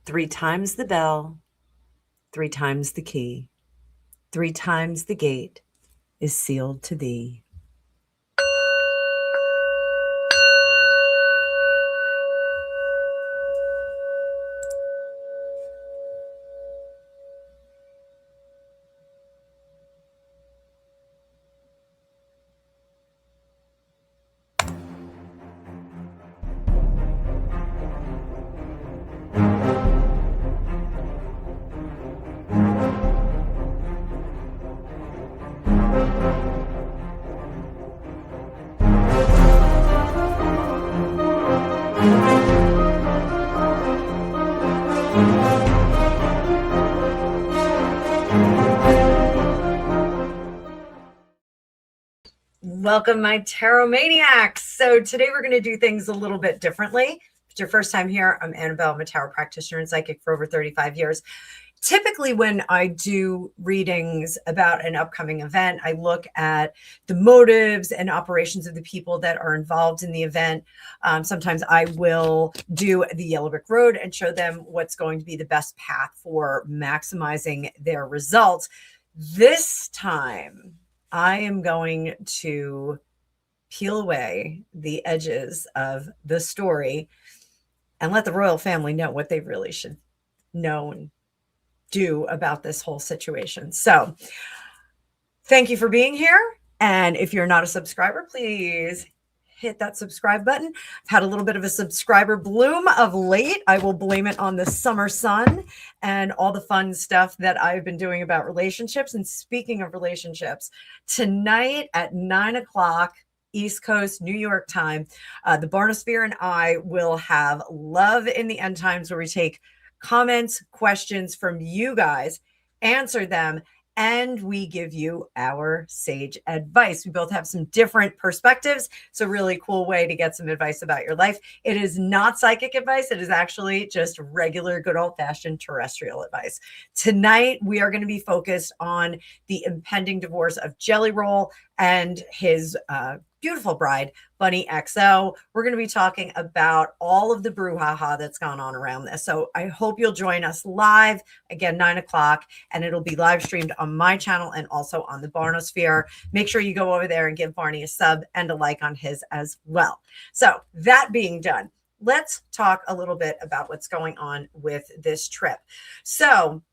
3 times the bell, 3 times the key, 3 times the gate is sealed to thee. Welcome, my tarot maniacs. So today we're going to do things a little bit differently. If it's your first time here, I'm Annabelle. I'm a tarot practitioner and psychic for over 35 years. Typically, when I do readings about an upcoming event, I look at the motives and operations of the people that are involved in the event. Sometimes I will do the Yellow Brick Road and show them what's going to be the best path for maximizing their results. This time, I am going to peel away the edges of the story and let the royal family know what they really should know and do about this whole situation. So thank you for being here. And if you're not a subscriber, please hit that subscribe button. I've had a little bit of a subscriber bloom of late. I will blame it on the summer sun and all the fun stuff that I've been doing about relationships. And speaking of relationships, tonight at 9 o'clock East Coast, New York time, the Barnosphere and I will have Love in the End Times, where we take comments, questions from you guys, answer them, and we give you our sage advice. We both have some different perspectives. It's a really cool way to get some advice about your life. It is not psychic advice. It is actually just regular, good old-fashioned terrestrial advice. Tonight, we are going to be focused on the impending divorce of Jelly Roll and his beautiful bride, Bunny XO. We're going to be talking about all of the brouhaha that's gone on around this. So I hope you'll join us live, again, 9 o'clock, and it'll be live streamed on my channel and also on the Barnosphere. Make sure you go over there and give Barney a sub and a like on his as well. So that being done, let's talk a little bit about what's going on with this trip. So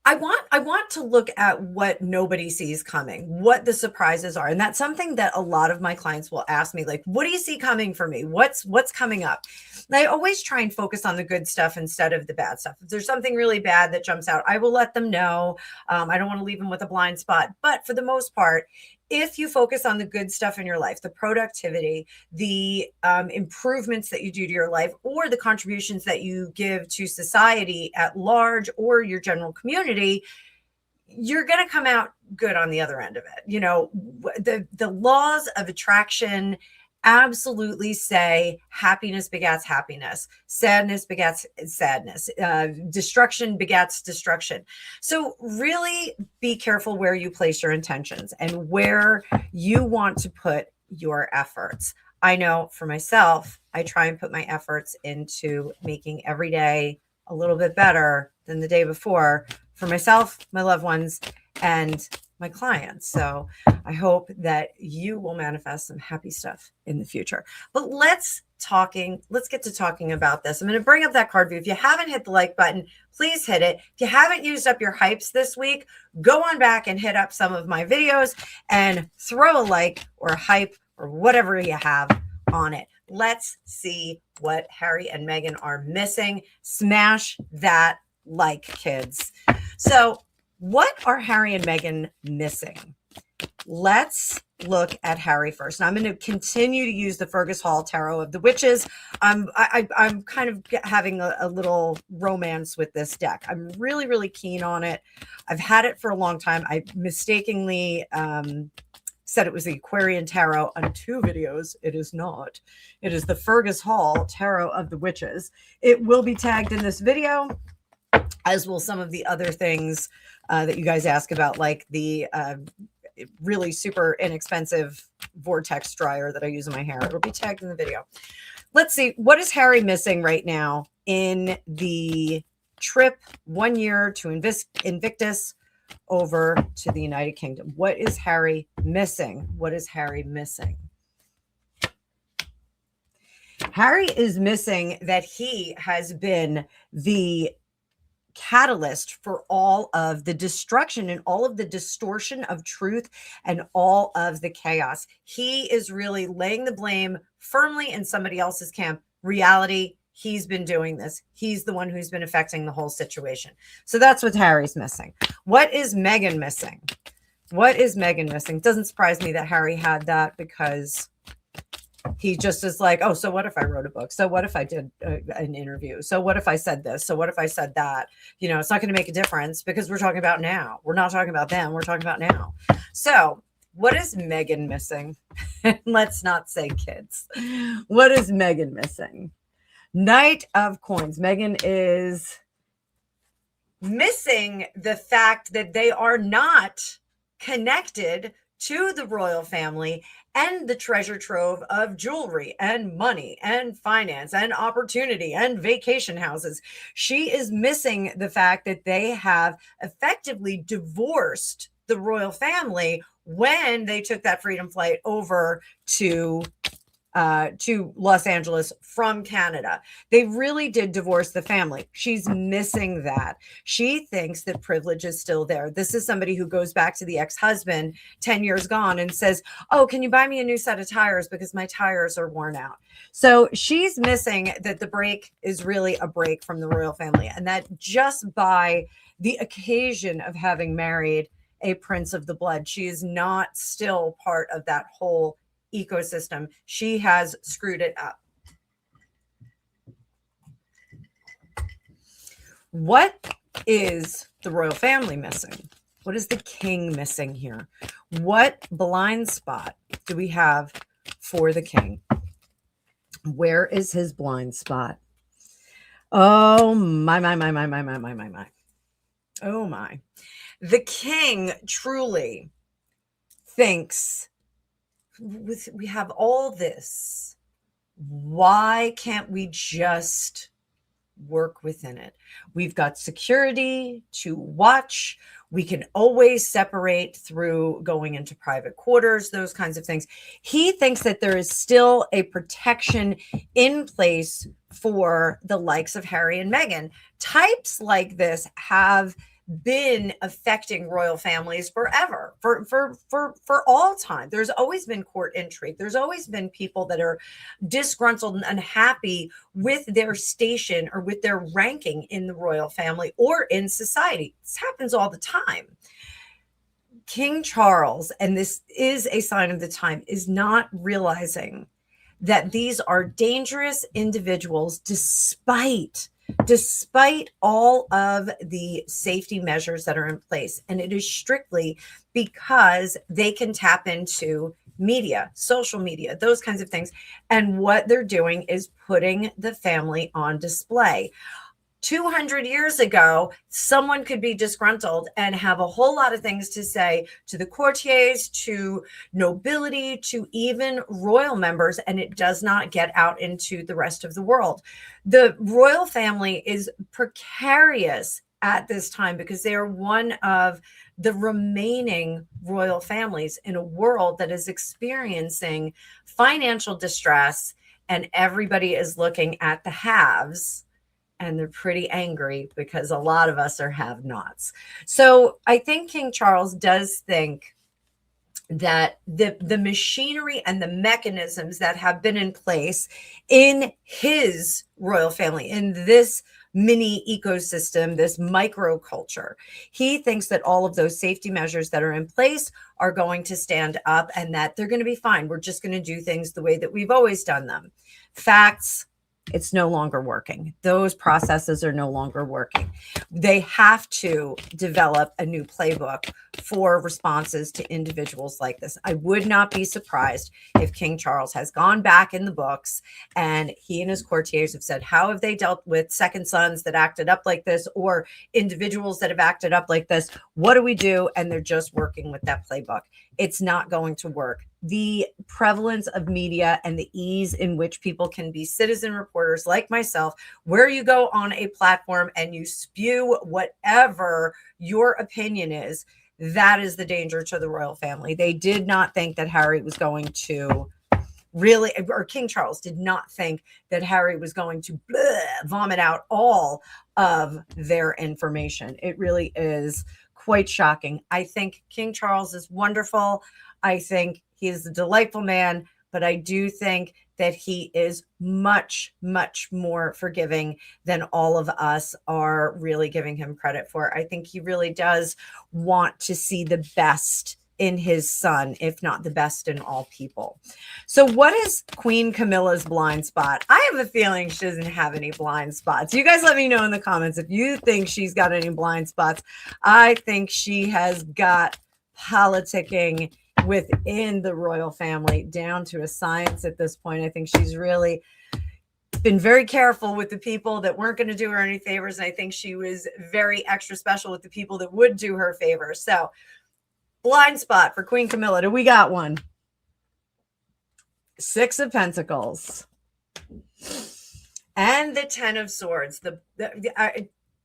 I want to look at what nobody sees coming, what the surprises are. And that's something that a lot of my clients will ask me, like, what do you see coming for me? What's coming up? And I always try and focus on the good stuff instead of the bad stuff. If there's something really bad that jumps out, I will let them know. I don't want to leave them with a blind spot. But for the most part, if you focus on the good stuff in your life, the productivity, the improvements that you do to your life, or the contributions that you give to society at large or your general community, you're going to come out good on the other end of it. You know, the laws of attraction absolutely say happiness begets happiness, sadness begets sadness, destruction begets destruction. So really be careful where you place your intentions and where you want to put your efforts. I know for myself, I try and put my efforts into making every day a little bit better than the day before for myself, my loved ones, and my clients. So I hope that you will manifest some happy stuff in the future. But let's get to talking about this. I'm going to bring up that card view. If you haven't hit the like button, please hit it. If you haven't used up your hypes this week, go on back and hit up some of my videos and throw a like or a hype or whatever you have on it. Let's see what Harry and Meghan are missing. Smash that like, kids. So what are Harry and Meghan missing? Let's look at Harry first. And I'm going to continue to use the Fergus Hall Tarot of the Witches. I'm kind of having a little romance with this deck. I'm really, really keen on it. I've had it for a long time. I mistakenly said it was the Aquarian Tarot on 2 videos. It is not. It is the Fergus Hall Tarot of the Witches. It will be tagged in this video, as will some of the other things that you guys ask about, like the really super inexpensive vortex dryer that I use in my hair. It'll be tagged in the video. Let's see, what is Harry missing right now in the trip 1 year to Invictus over to the United Kingdom? What is Harry missing? What is Harry missing? Harry is missing that he has been the catalyst for all of the destruction and all of the distortion of truth and all of the chaos. He is really laying the blame firmly in somebody else's camp. Reality, he's been doing this. He's the one who's been affecting the whole situation. So that's what Harry's missing. What is Meghan missing? What is Meghan missing? Doesn't surprise me that Harry had that, because he just is like, oh, so what if I wrote a book? So what if I did an interview? So what if I said this? So what if I said that? You know, it's not going to make a difference, because we're talking about now. We're not talking about them. We're talking about now. So what is Meghan missing? Let's not say kids. What is Meghan missing? Knight of Coins. Meghan is missing the fact that they are not connected to the royal family and the treasure trove of jewelry and money and finance and opportunity and vacation houses. She is missing the fact that they have effectively divorced the royal family when they took that freedom flight over to Los Angeles from Canada. They really did divorce the family. She's missing that. She thinks that privilege is still there. This is somebody who goes back to the ex-husband 10 years gone and says, oh, can you buy me a new set of tires because my tires are worn out? So she's missing that the break is really a break from the royal family, and that just by the occasion of having married a prince of the blood, she is not still part of that whole ecosystem. She has screwed it up. What is the royal family missing? What is the king missing here? What blind spot do we have for the king? Where is his blind spot? Oh my. Oh my. The king truly thinks, we have all this, why can't we just work within it? We've got security to watch. We can always separate through going into private quarters, those kinds of things. He thinks that there is still a protection in place for the likes of Harry and Meghan. Types like this have been affecting royal families forever, for all time. There's always been court intrigue. There's always been people that are disgruntled and unhappy with their station or with their ranking in the royal family or in society. This happens all the time. King Charles, and this is a sign of the time, is not realizing that these are dangerous individuals despite all of the safety measures that are in place. And it is strictly because they can tap into media, social media, those kinds of things. And what they're doing is putting the family on display. 200 years ago, someone could be disgruntled and have a whole lot of things to say to the courtiers, to nobility, to even royal members, and it does not get out into the rest of the world. The royal family is precarious at this time because they are one of the remaining royal families in a world that is experiencing financial distress, and everybody is looking at the haves. And they're pretty angry because a lot of us are have-nots. So I think King Charles does think that the machinery and the mechanisms that have been in place in his royal family, in this mini ecosystem, this microculture, he thinks that all of those safety measures that are in place are going to stand up and that they're going to be fine. We're just going to do things the way that we've always done them. Facts. It's no longer working. Those processes are no longer working. They have to develop a new playbook for responses to individuals like this. I would not be surprised if King Charles has gone back in the books and he and his courtiers have said, how have they dealt with second sons that acted up like this, or individuals that have acted up like this? What do we do? And they're just working with that playbook. It's not going to work. The prevalence of media and the ease in which people can be citizen reporters like myself, where you go on a platform and you spew whatever your opinion is, that is the danger to the royal family. They did not think that Harry was going to really, or King Charles did not think that Harry was going to vomit out all of their information. It really is quite shocking. I think King Charles is wonderful. I think he is a delightful man, but I do think that he is much, much more forgiving than all of us are really giving him credit for. I think he really does want to see the best in his son, if not the best in all people. So what is Queen Camilla's blind spot? I have a feeling she doesn't have any blind spots. You guys let me know in the comments if you think she's got any blind spots. I think she has got politicking within the royal family down to a science at this point. I think she's really been very careful with the people that weren't going to do her any favors. And I think she was very extra special with the people that would do her favors. So blind spot for Queen Camilla. Do we got one? Six of Pentacles and the Ten of Swords.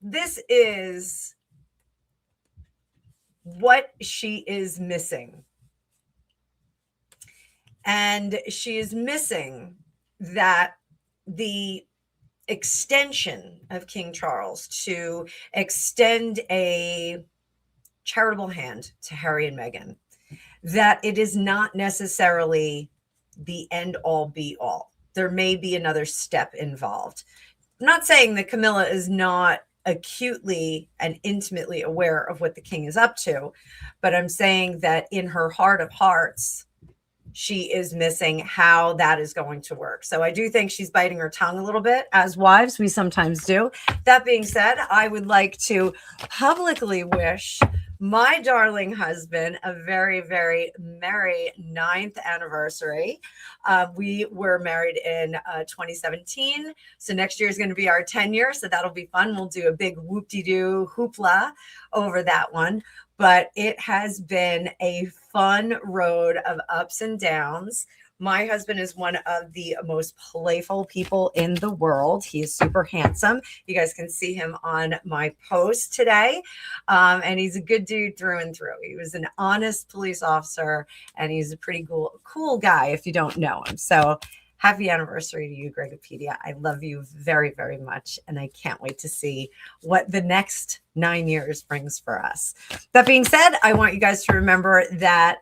This is what she is missing. And she is missing that the extension of King Charles to extend a charitable hand to Harry and Meghan, that it is not necessarily the end all be all. There may be another step involved. I'm not saying that Camilla is not acutely and intimately aware of what the king is up to, but I'm saying that in her heart of hearts, she is missing how that is going to work. So I do think she's biting her tongue a little bit, as wives we sometimes do. That being said, I would like to publicly wish my darling husband a very, very merry 9th anniversary. We were married in 2017. So next year is going to be our 10 year. So that'll be fun. We'll do a big whoop-de-doo hoopla over that one. But it has been a fun road of ups and downs. My husband is one of the most playful people in the world. He is super handsome. You guys can see him on my post today. And he's a good dude through and through. He was an honest police officer, and he's a pretty cool guy if you don't know him. So happy anniversary to you, Gregopedia. I love you very, very much. And I can't wait to see what the next 9 years brings for us. That being said, I want you guys to remember that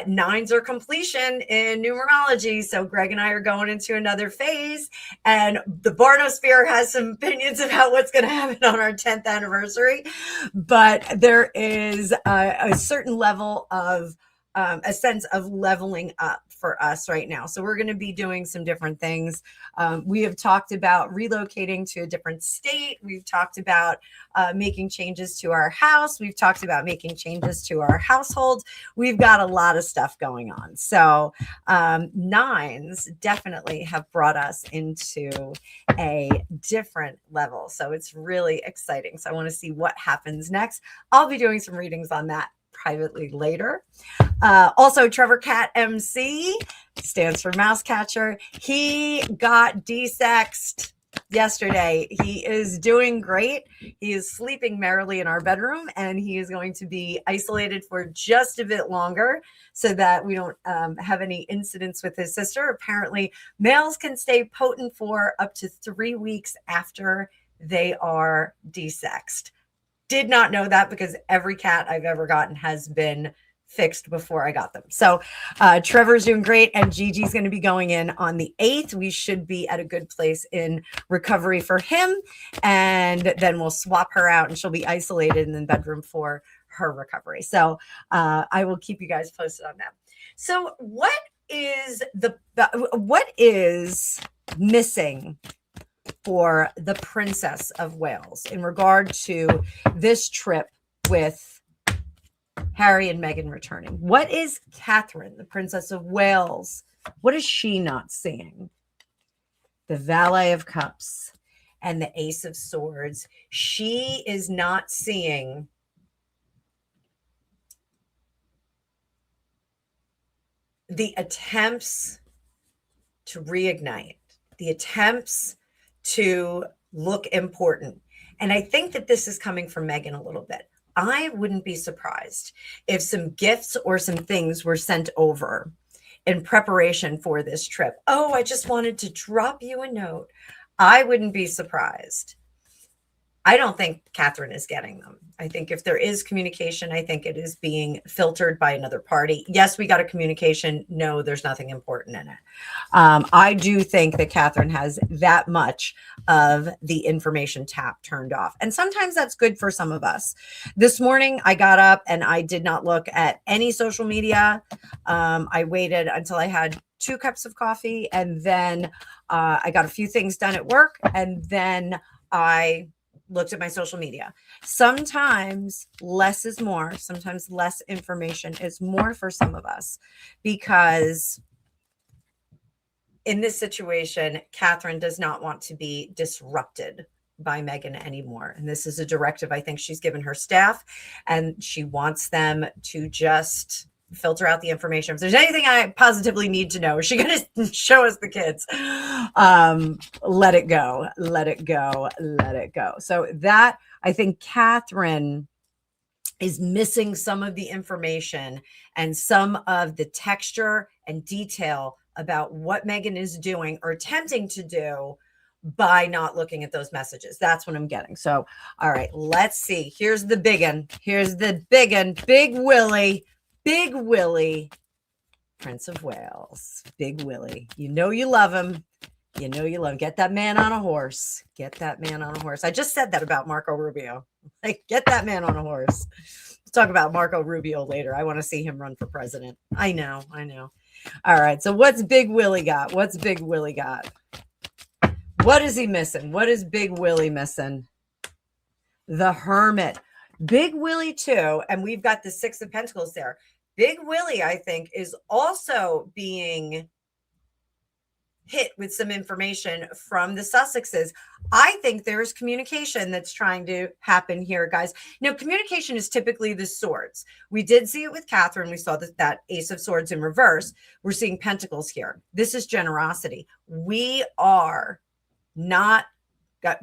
nines are completion in numerology. So Greg and I are going into another phase, and the Barnosphere has some opinions about what's going to happen on our 10th anniversary. But there is a certain level of a sense of leveling up for us right now. So we're going to be doing some different things. We have talked about relocating to a different state. We've talked about making changes to our house. We've talked about making changes to our household. We've got a lot of stuff going on. So nines definitely have brought us into a different level. So it's really exciting. So I want to see what happens next. I'll be doing some readings on that privately later. Also, Trevor Cat MC stands for mouse catcher. He got desexed yesterday. He is doing great. He is sleeping merrily in our bedroom, and he is going to be isolated for just a bit longer so that we don't have any incidents with his sister. Apparently, males can stay potent for up to 3 weeks after they are desexed. Did not know that, because every cat I've ever gotten has been fixed before I got them. So Trevor's doing great, and Gigi's going to be going in on the 8th. We should be at a good place in recovery for him, and then we'll swap her out, and she'll be isolated in the bedroom for her recovery. So I will keep you guys posted on that. So what is missing for the Princess of Wales in regard to this trip with Harry and Meghan returning. What is Catherine, the Princess of Wales? What is she not seeing? The Valet of Cups and the Ace of Swords. She is not seeing the attempts to reignite, the attempts to look important. And I think that this is coming from Meghan a little bit. I wouldn't be surprised if some gifts or some things were sent over in preparation for this trip. Oh, I just wanted to drop you a note. I wouldn't be surprised. I don't think Catherine is getting them. I think if there is communication, I think it is being filtered by another party. Yes, we got a communication. No, there's nothing important in it. I do think that Catherine has that much of the information tap turned off. And sometimes that's good for some of us. This morning, I got up and I did not look at any social media. I waited until I had 2 cups of coffee, and then I got a few things done at work, and then I looked at my social media. Sometimes less is more. Sometimes less information is more for some of us, because in this situation, Catherine does not want to be disrupted by Meghan anymore. And this is a directive I think she's given her staff, and she wants them to just filter out the information. If there's anything I positively need to know, is she going to show us the kids? Let it go, let it go, let it go. So that, I think Catherine is missing some of the information and some of the texture and detail about what Meghan is doing or attempting to do by not looking at those messages. That's what I'm getting. So, all right, let's see. Here's the big one. Here's the big one. Big Willie. Big Willie, Prince of Wales. Big Willie. You know you love him. You know you love him. Get that man on a horse. Get that man on a horse. I just said that about Marco Rubio. Like, get that man on a horse. We'll talk about Marco Rubio later. I want to see him run for president. I know. All right. So what's Big Willie got? What's Big Willie got? What is he missing? What is Big Willie missing? The Hermit. Big Willie too. And we've got the 6 of Pentacles there. Big Willie, I think, is also being hit with some information from the Sussexes. I think there is communication that's trying to happen here, guys. Now, communication is typically the swords. We did see it with Catherine. We saw that Ace of Swords in reverse. We're seeing Pentacles here. This is generosity. We are not,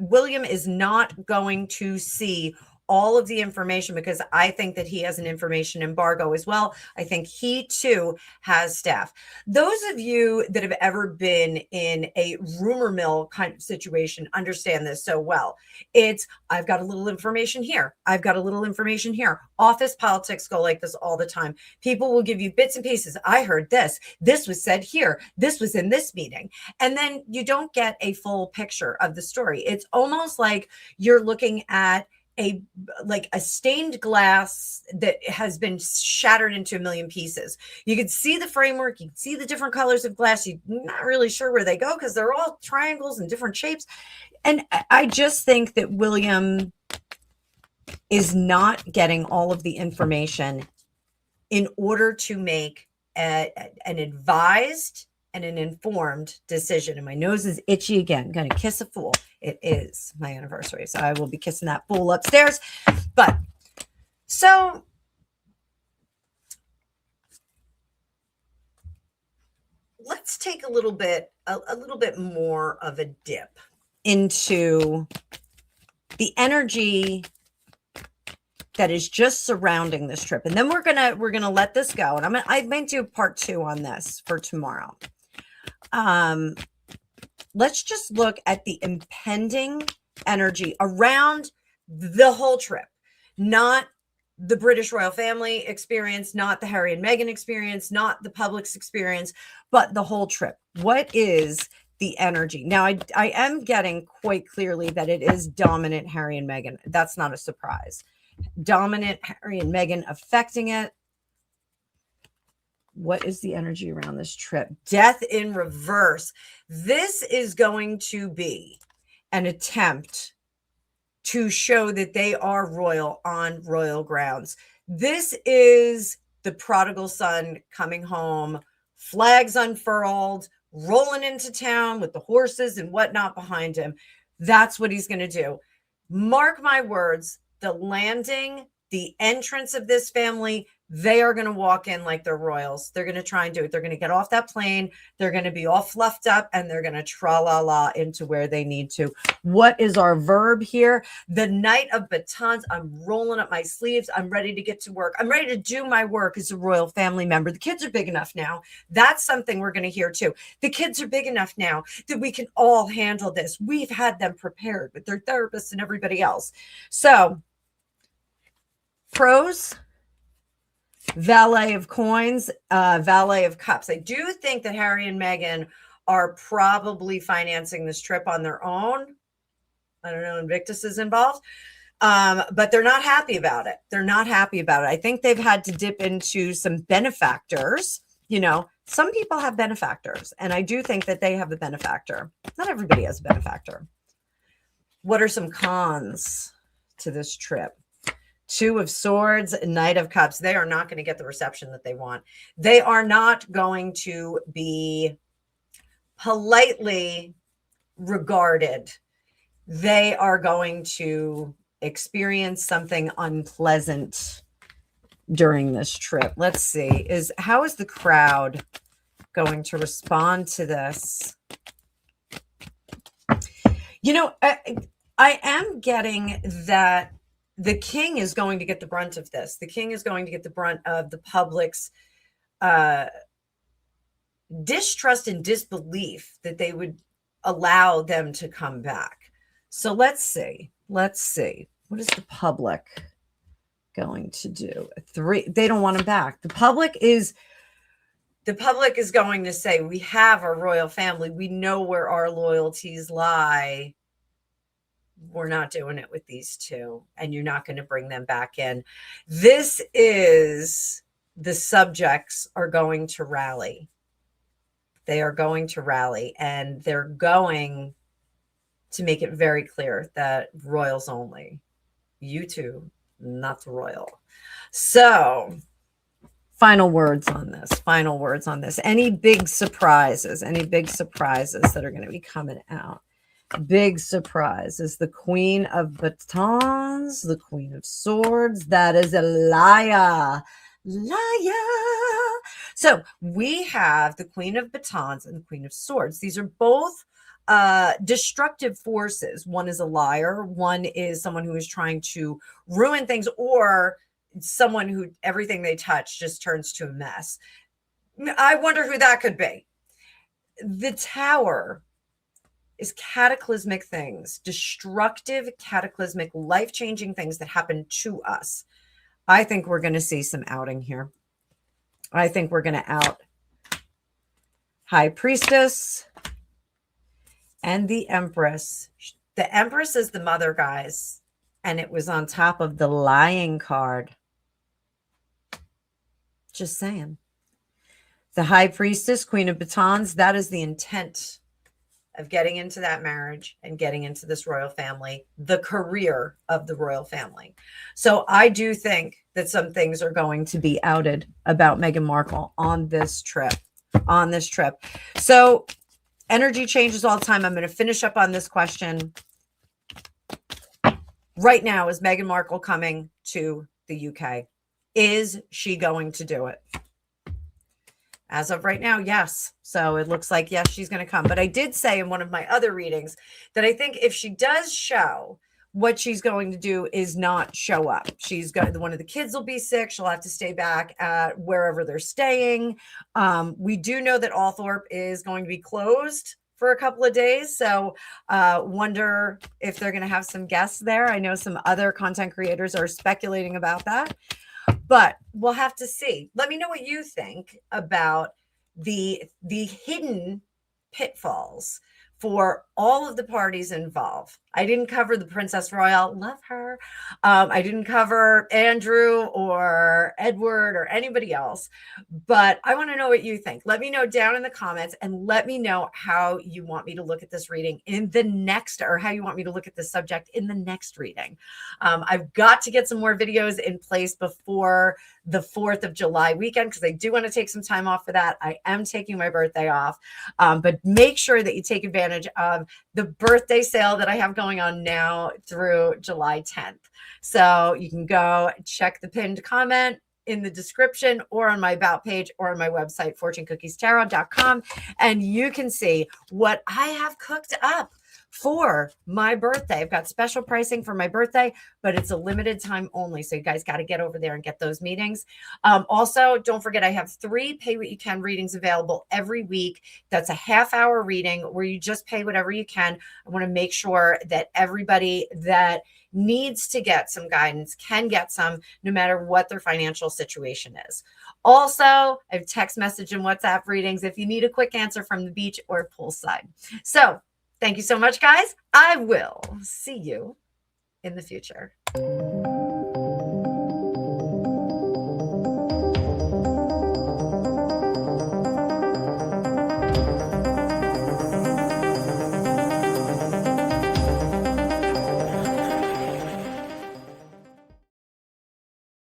William is not going to see all of the information, because I think that he has an information embargo as well. I think he too has staff. Those of you that have ever been in a rumor mill kind of situation understand this so well. It's, I've got a little information here. I've got a little information here. Office politics go like this all the time. People will give you bits and pieces. I heard this. This was said here. This was in this meeting. And then you don't get a full picture of the story. It's almost like you're looking at a stained glass that has been shattered into a million pieces. You can see the framework, you can see the different colors of glass. You're not really sure where they go because they're all triangles and different shapes. And I just think that William is not getting all of the information in order to make an advised and an informed decision. And my nose is itchy again. Gonna kiss a fool. It is my anniversary, so I will be kissing that fool upstairs. But so let's take a little bit more of a dip into the energy that is just surrounding this trip, and then we're gonna let this go. And I might do part 2 on this for tomorrow. Let's just look at the impending energy around the whole trip, not the British royal family experience, not the Harry and Meghan experience, not the public's experience, but the whole trip. What is the energy? Now, I am getting quite clearly that it is dominant Harry and Meghan. That's not a surprise. Dominant Harry and Meghan affecting it. What is the energy around this trip? Death in reverse. This is going to be an attempt to show that they are royal on royal grounds. This is the prodigal son coming home, flags unfurled, rolling into town with the horses and whatnot behind him. That's what he's going to do. Mark my words, the landing, the entrance of this family, they are going to walk in like they're royals. They're going to try and do it. They're going to get off that plane. They're going to be all fluffed up and they're going to tra-la-la into where they need to. What is our verb here? The Knight of Batons. I'm rolling up my sleeves. I'm ready to get to work. I'm ready to do my work as a royal family member. The kids are big enough now. That's something we're going to hear too. The kids are big enough now that we can all handle this. We've had them prepared with their therapists and everybody else. So, pros. Valet of coins, valet of cups. I do think that Harry and Meghan are probably financing this trip on their own. I don't know, Invictus is involved, but they're not happy about it. They're not happy about it. I think they've had to dip into some benefactors. You know, some people have benefactors, and I do think that they have a benefactor. Not everybody has a benefactor. What are some cons to this trip? Two of Swords, Knight of Cups. They are not going to get the reception that they want. They are not going to be politely regarded. They are going to experience something unpleasant during this trip. Let's see. How is the crowd going to respond to this? You know, I am getting that the king is going to get the brunt of this. The king is going to get the brunt of the public's distrust and disbelief that they would allow them to come back. So let's see. Let's see. What is the public going to do? They don't want him back. The public is going to say, we have our royal family. We know where our loyalties lie. We're not doing it with these two, and you're not going to bring them back in. This is the subjects are going to rally. They are going to rally, and they're going to make it very clear that royals only. You two, not the royal. So, final words on this. Final words on this. Any big surprises? Any big surprises that are going to be coming out? Big surprise is the Queen of Batons, the Queen of Swords. That is a liar. Liar. So we have the Queen of Batons and the Queen of Swords. These are both destructive forces. One is a liar. One is someone who is trying to ruin things, or someone who everything they touch just turns to a mess. I wonder who that could be. The Tower is cataclysmic things, destructive, cataclysmic, life-changing things that happen to us. I think we're going to see some outing here. I think we're going to out High Priestess and the Empress. The Empress is the mother, guys, and it was on top of the lying card. Just saying. The High Priestess, Queen of Batons, that is the intent of getting into that marriage and getting into this royal family, the career of the royal family. So I do think that some things are going to be outed about Meghan Markle on this trip. So energy changes all the time. I'm going to finish up on this question. Right now, is Meghan Markle coming to the UK? Is she going to do it? As of right now, yes. So it looks like, yes, she's going to come. But I did say in one of my other readings that I think if she does show, what she's going to do is not show up. She's got one of the kids will be sick. She'll have to stay back at wherever they're staying. We do know that Althorpe is going to be closed for a couple of days. So wonder if they're going to have some guests there. I know some other content creators are speculating about that. But we'll have to see. Let me know what you think about the hidden pitfalls for all of the parties involved. I didn't cover the Princess Royal, love her. I didn't cover Andrew or Edward or anybody else, but I want to know what you think. Let me know down in the comments, and let me know how you want me to look at this reading in the next, or how you want me to look at this subject in the next reading. I've got to get some more videos in place before the 4th of July weekend, because I do want to take some time off for that. I am taking my birthday off, but make sure that you take advantage of the birthday sale that I have going on now through July 10th. So you can go check the pinned comment in the description, or on my about page, or on my website, fortunecookiestarot.com, and you can see what I have cooked up for my birthday. I've got special pricing for my birthday, but it's a limited time only. So you guys got to get over there and get those meetings. Also, don't forget, I have 3 pay what you can readings available every week. That's a half-hour reading where you just pay whatever you can. I want to make sure that everybody that needs to get some guidance can get some, no matter what their financial situation is. Also, I have text message and WhatsApp readings if you need a quick answer from the beach or poolside. So thank you so much, guys. I will see you in the future.